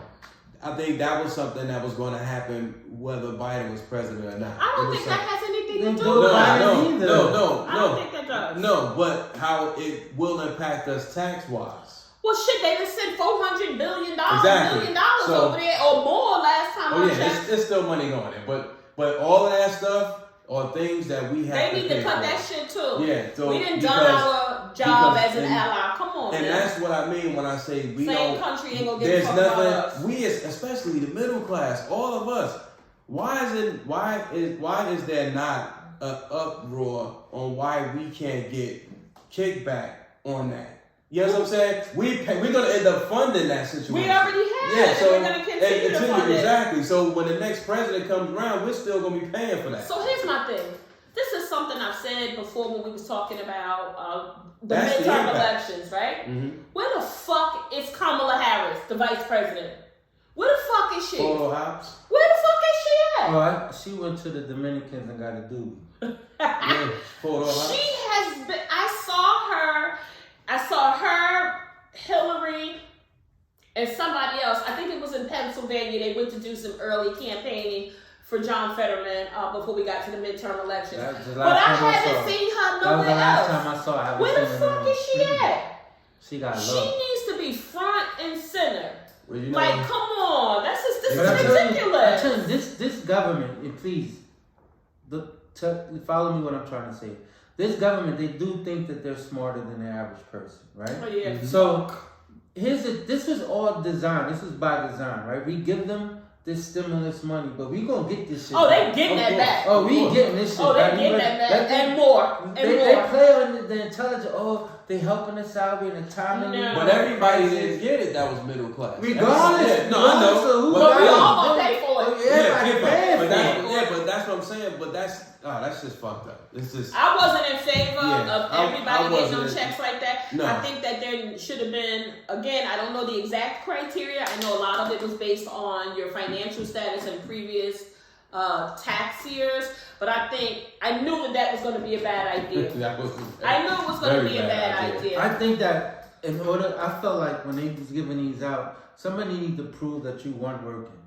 I think that was something that was going to happen whether Biden was president or not. I don't think that has anything to do with Biden either. No. I don't think that does. No, but how it will impact us tax-wise. Well, shit, they just sent $400 billion exactly. over there or more last time I checked. There's still money going there. But all of that stuff are things that we have they to need to cut that shit too. Yeah. So we didn't done our job as an ally. Come on, and man. that's what I mean when I say we don't. Same country ain't gonna get fucked about us. We, especially the middle class, all of us. Why is there not an uproar on why we can't get kickback on that? You know what I'm saying? We're gonna end up funding that situation. We already have. Yeah, so we're gonna continue to fund it. Exactly. So when the next president comes around, we're still gonna be paying for that. So here's my thing. This is something I've said before when we was talking about the midterm elections, right? Mm-hmm. Where the fuck is Kamala Harris, the vice president? Where the fuck is she? Photo house. Where the fuck is she at? Well, she went to the Dominicans and got a doobie. Yeah, photo house. She has been. I saw her, Hillary, and somebody else. I think it was in Pennsylvania. They went to do some early campaigning for John Fetterman before we got to the midterm elections. But I haven't seen her nowhere else. That was the last time I saw her. Where the fuck is she at? She got low. She needs to be front and center. Well, come on. This is ridiculous. I tell you, this government, and please, follow me what I'm trying to say. This government, they do think that they're smarter than the average person, right? Oh, yeah. Mm-hmm. So this was all designed. This was by design, right? We give them this stimulus money, but we gonna get this shit. Oh, they getting that back. Oh, we getting this shit. Oh, they getting that back and more. They play on the intelligence. Oh, they helping us out in a time. No. But everybody didn't get it. That was middle class. Regardless, no, I know. So but we all gonna pay for it. But that's what I'm saying. But that's just fucked up. It's just. I wasn't in favor of everybody getting no checks like that. No. I think that there should have been. Again, I don't know the exact criteria. I know a lot of it was based on your financial status and previous tax years. But I knew that was going to be a bad idea. I knew it was going to be a bad idea. I think that I felt like when they was giving these out, somebody need to prove that you weren't working.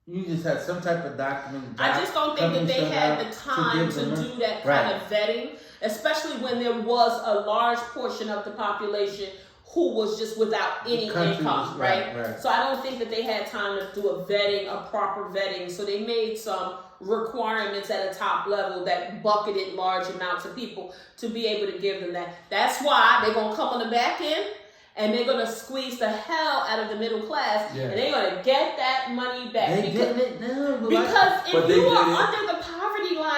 You just had some type of document. I just don't think that they had the time to do that kind of vetting, especially when there was a large portion of the population who was just without any income, right? So I don't think that they had time to do a proper vetting. So they made some requirements at a top level that bucketed large amounts of people to be able to give them that. That's why they're going to come on the back end and they're going to squeeze the hell out of the middle class and they're going to get that money back. They're getting it now. Because if you are under the poverty line,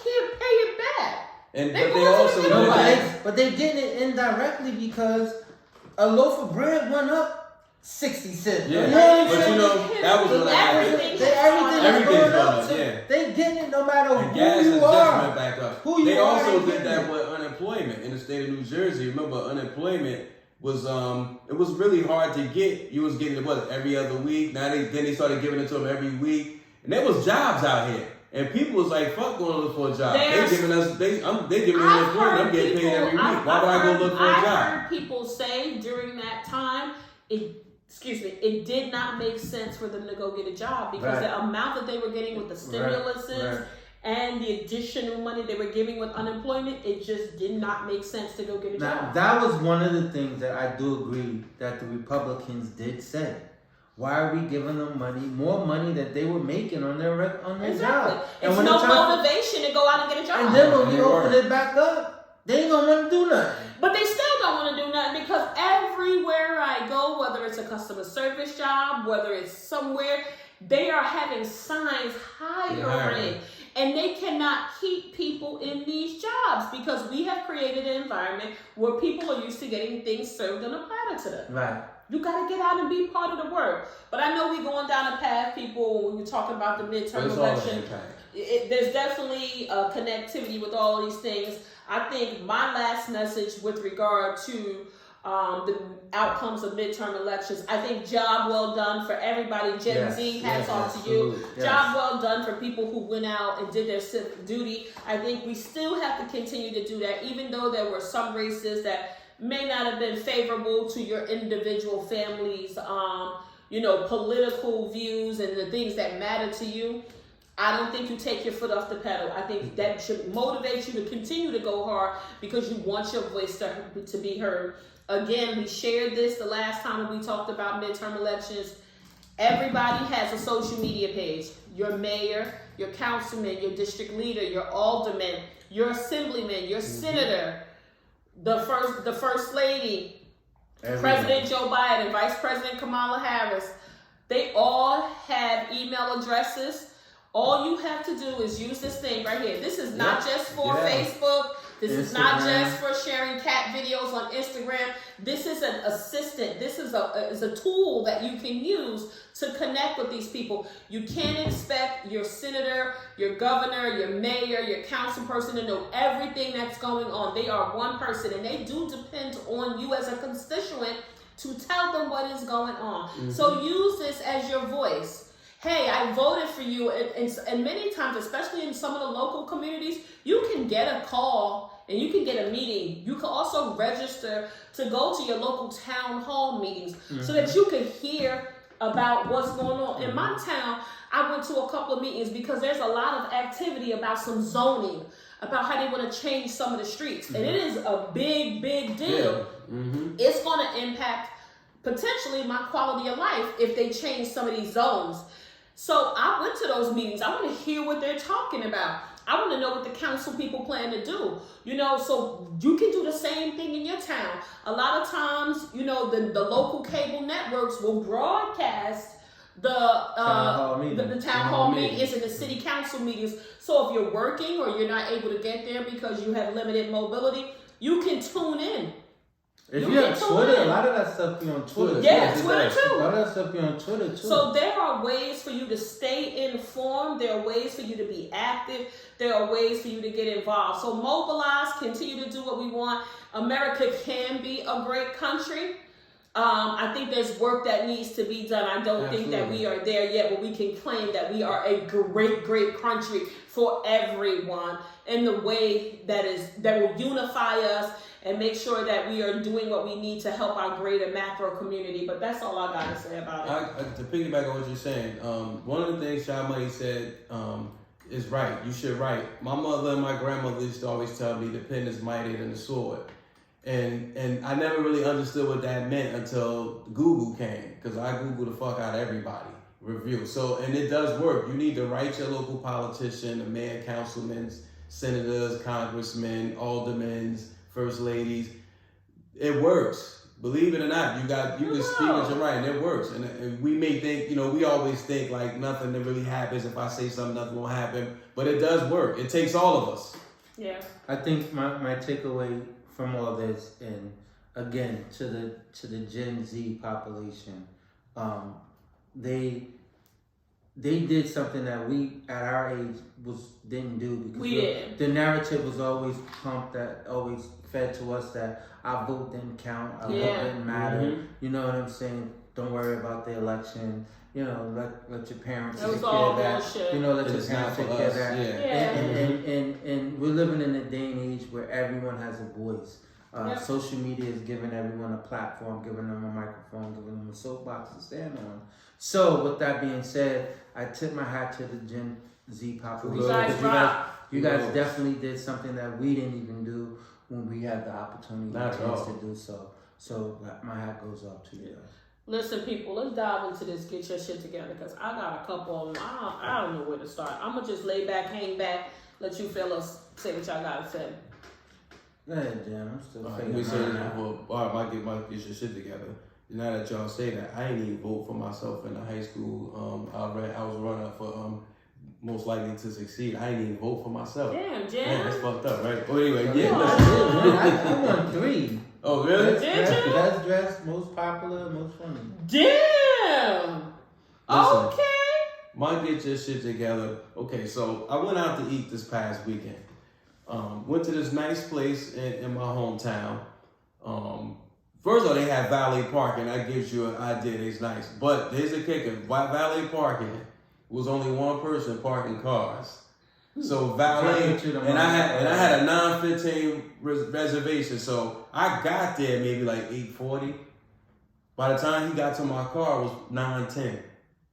can't pay it back. And They but they going to also the No, middle. but they getting it indirectly because a loaf of bread went up 60 cents. Yeah. You know what I'm But saying? you know, that was when I had Everything Everything's Everything's going up. going up, So yeah. they getting it no matter And who gas has you just went are. back up. Who you They are, also they did getting that with unemployment in the state of New Jersey. Remember, unemployment was it was really hard to get. You was getting it every other week. Now they started giving it to them every week, and there was jobs out here. And people was like, "Fuck, going to look for a job." They giving me unemployment. I'm getting paid every week. Why would I go look for a job? I heard people say during that time, it did not make sense for them to go get a job because the amount that they were getting with the stimuluses and the additional money they were giving with unemployment, it just did not make sense to go get a job. That was one of the things that I do agree that the Republicans did say. Why are we giving them more money that they were making on their job? It's no motivation to go out and get a job. And then when we open it back up, they ain't gonna want to do nothing. But they still don't want to do nothing because everywhere I go, whether it's a customer service job, whether it's somewhere, they are having signs hiring. And they cannot keep people in these jobs because we have created an environment where people are used to getting things served on a platter to them. Right. You got to get out and be part of the work. But I know we're going down a path, people, when we were talking about the midterm election. There's definitely a connectivity with all these things. I think my last message with regard to the outcomes of midterm elections, I think job well done for everybody. Gen Z, hats off to you. Yes. Job well done for people who went out and did their civic duty. I think we still have to continue to do that, even though there were some races that may not have been favorable to your individual family's, political views and the things that matter to you. I don't think you take your foot off the pedal. I think that should motivate you to continue to go hard because you want your voice to be heard. Again, we shared this the last time we talked about midterm elections. Everybody has a social media page. Your mayor, your councilman, your district leader, your alderman, your assemblyman, your senator, the first lady, President Joe Biden, Vice President Kamala Harris. They all have email addresses. All you have to do is use this thing right here. This is not just for Facebook. This is not just for sharing cat videos on Instagram. This is an assistant. This is a tool that you can use to connect with these people. You can't expect your senator, your governor, your mayor, your council person to know everything that's going on. They are one person, and they do depend on you as a constituent to tell them what is going on. Mm-hmm. So use this as your voice. Hey, I voted for you. And many times, especially in some of the local communities, you can get a call and you can get a meeting. You can also register to go to your local town hall meetings so that you can hear about what's going on. In my town, I went to a couple of meetings because there's a lot of activity about some zoning, about how they want to change some of the streets. And it is a big, big deal. Yeah. Mm-hmm. It's going to impact potentially my quality of life if they change some of these zones. So I went to those meetings. I want to hear what they're talking about. I want to know what the council people plan to do. So you can do the same thing in your town. A lot of times, the local cable networks will broadcast the town hall meetings and the city council meetings. So if you're working or you're not able to get there because you have limited mobility, you can tune in. If you have Twitter, a lot of that stuff be on Twitter. Yeah, Twitter too. A lot of that stuff be on Twitter too. So there are ways for you to stay informed. There are ways for you to be active. There are ways for you to get involved. So mobilize, continue to do what we want. America can be a great country. I think there's work that needs to be done. I don't think that we are there yet, but we can claim that we are a great, great country for everyone in the way that will unify us and make sure that we are doing what we need to help our greater macro community. But that's all I got to say about it. To piggyback on what you're saying, one of the things Sha Money said is right. You should write. My mother and my grandmother used to always tell me the pen is mightier than the sword. And I never really understood what that meant until Google came, because I Googled the fuck out of everybody review. So, and it does work. You need to write your local politician, the mayor, councilmen, senators, congressmen, aldermen, first ladies. It works. Believe it or not, you can speak as you're right, and it works. And we may think, we always think like nothing that really happens. If I say something, nothing will happen. But it does work. It takes all of us. Yeah. I think my takeaway from all this, and again to the Gen Z population, they did something that we at our age didn't do, because the narrative was always pumped, that always fed to us that our vote didn't count, our vote didn't matter. Mm-hmm. You know what I'm saying? Don't worry about the election. Let your parents take care all of that. bullshit. Let your parents take care of that. Yeah. And we're living in a day and age where everyone has a voice. Social media is giving everyone a platform, giving them a microphone, giving them a soapbox to stand on. So, with that being said, I tip my hat to the Gen Z population. You guys definitely did something that we didn't even do when we had the opportunity to do so. So, my hat goes off to you. Listen, people, let's dive into this. Get your shit together, because I got a couple of them. I don't know where to start. I'm going to just lay back, hang back, let you fellas say what y'all got to say. Go ahead, Jen. I'm still Get your shit together. Now that y'all say that, I didn't even vote for myself in the high school. I was running for most likely to succeed. I didn't even vote for myself. Damn, Jen. Man, that's fucked up, right? Well, anyway, I won 3. Oh, really? Best dressed, most popular, most funny. Damn. Okay. My get your shit together. Okay, so I went out to eat this past weekend. Went to this nice place in my hometown. First of all, they have valet parking. That gives you an idea. It's nice. But here's the kicker. Valet parking was only one person parking cars. So valet, and I had a 9:15 reservation. So I got there maybe like 8:40. By the time he got to my car, it was 9:10.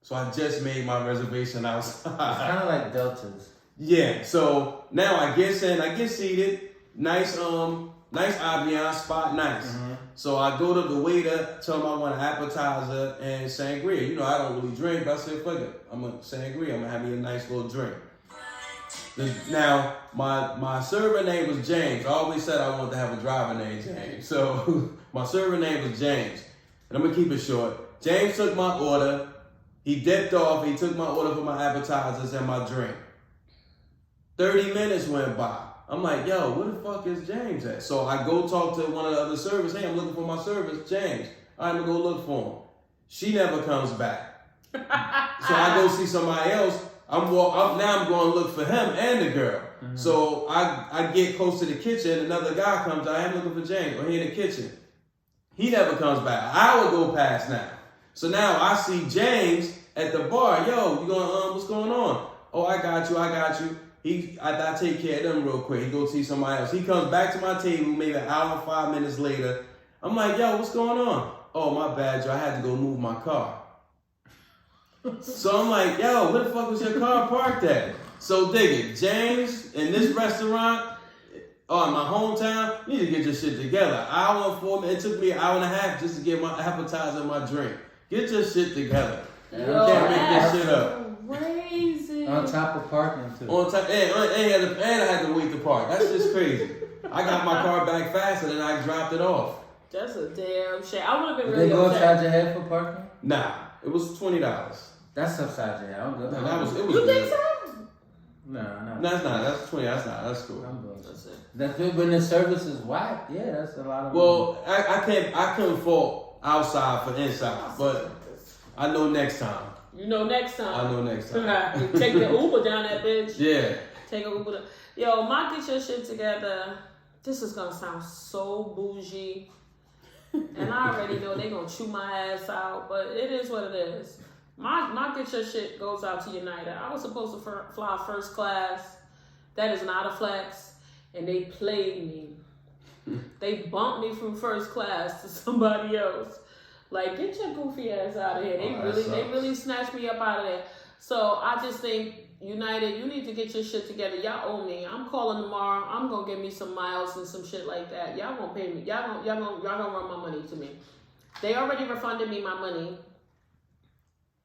So I just made my reservation outside. It's kind of like Deltas. Yeah. So now I get seated. Nice ambiance, spot nice. Mm-hmm. So I go to the waiter, tell him I want an appetizer and sangria. I don't really drink, but I said, fuck it. I'm a sangria. I'm gonna have me a nice little drink. Now, my server name was James. I always said I wanted to have a driver named James. So my server name was James. And I'm gonna keep it short. James took my order. He dipped off. He took my order for my appetizers and my drink. 30 minutes went by. I'm like, yo, where the fuck is James at? So I go talk to one of the other servers. Hey, I'm looking for my servers, James. I'm gonna go look for him. She never comes back. So I go see somebody else. Now I'm going to look for him and the girl. Mm-hmm. So I get close to the kitchen. Another guy comes out. I'm looking for James. Or he in the kitchen. He never comes back. An hour go past now. So now I see James at the bar. Yo, you going? What's going on? Oh, I got you. I take care of them real quick. He go see somebody else. He comes back to my table maybe an hour, 5 minutes later. I'm like, yo, what's going on? Oh, my bad, Joe. I had to go move my car. So I'm like, yo, where the fuck was your car parked at? So dig it. James, in this restaurant, in my hometown, you need to get your shit together. Hour and 4 minutes. It took me an hour and a half just to get my appetizer and my drink. Get your shit together. You can't make this shit up. Crazy. On top of parking too. On top, and I had to wait to park. That's just crazy. I got my car back faster than I dropped it off. That's a damn shame. I would have been Did really they go upset. upside your head for parking? Nah, it was $20. That's upside your head. I'm good. No, it was You good. think so? No. No, that's not. That's 20. That's cool. I'm good. That's it. That's good. When the service is whack, yeah, that's a lot of Well, I couldn't fault outside for inside, but I know next time. You know next time. I know next time. Take the Uber down that bitch. Yeah. Take an Uber. Yo, my get your shit together. This is gonna sound so bougie. And I already know they gonna chew my ass out, but it is what it is. My get your shit goes out to United. I was supposed to fly first class. That is not a flex. And they played me. They bumped me from first class to somebody else. Like, get your goofy ass out of here. They really snatched me up out of there. So I just think, United, you need to get your shit together. Y'all owe me. I'm calling tomorrow. I'm gonna get me some miles and some shit like that. Y'all gonna pay me. Y'all gonna run my money to me. They already refunded me my money.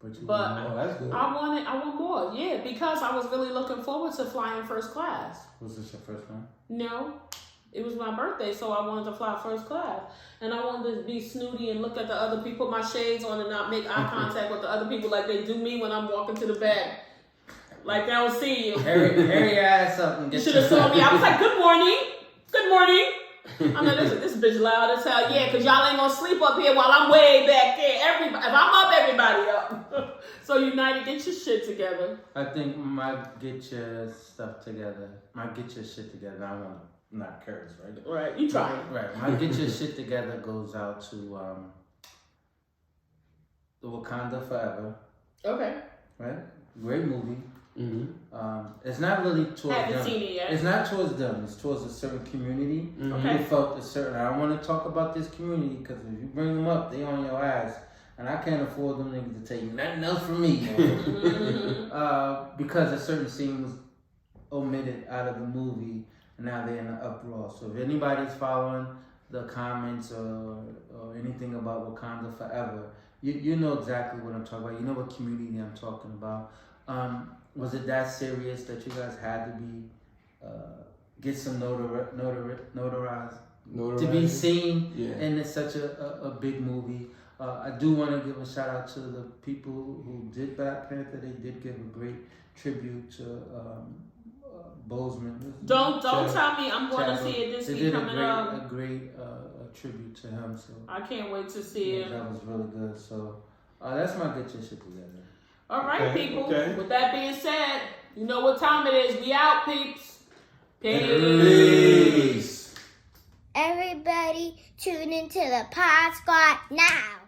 But that's good. I want more. Yeah, because I was really looking forward to flying first class. Was this your first one? No. It was my birthday, so I wanted to fly first class. And I wanted to be snooty and look at the other people, put my shades on and not make eye contact with the other people like they do me when I'm walking to the bed. Like, I don't see you. Hurry your ass up and You get should have saw me. I was like, good morning. Good morning. I'm like, this bitch loud as hell. Yeah, because y'all ain't going to sleep up here while I'm way back there. If I'm up, everybody up. So, United, get your shit together. I think my get your stuff together. My get your shit together. I want to not curse, right? Right, you try. Right. My get your shit together goes out to the Wakanda Forever. Okay. Right? Great movie. Mm-hmm. It's not really towards them. Haven't seen it yet. It's not towards them. It's towards a certain community. Mm-hmm. Okay. Who felt a certain. I don't want to talk about this community because if you bring them up, they on your ass, and I can't afford them niggas to tell you nothing else from me. Because a certain scene was omitted out of the movie, and now they're in an uproar. So if anybody's following the comments or anything about Wakanda Forever, you know exactly what I'm talking about. You know what community I'm talking about. Was it that serious that you guys had to be get some notarized to be seen in such a big movie? I do want to give a shout out to the people who did Black Panther. They did give a great tribute to Boseman. Don't tell me I'm going to see it this week coming up. A great tribute to him. So I can't wait to see it. That was really good. So that's my get your shit together. All right, people. Okay. With that being said, you know what time it is. We out, peeps. Peace. Everybody tune into the Pod Squad now.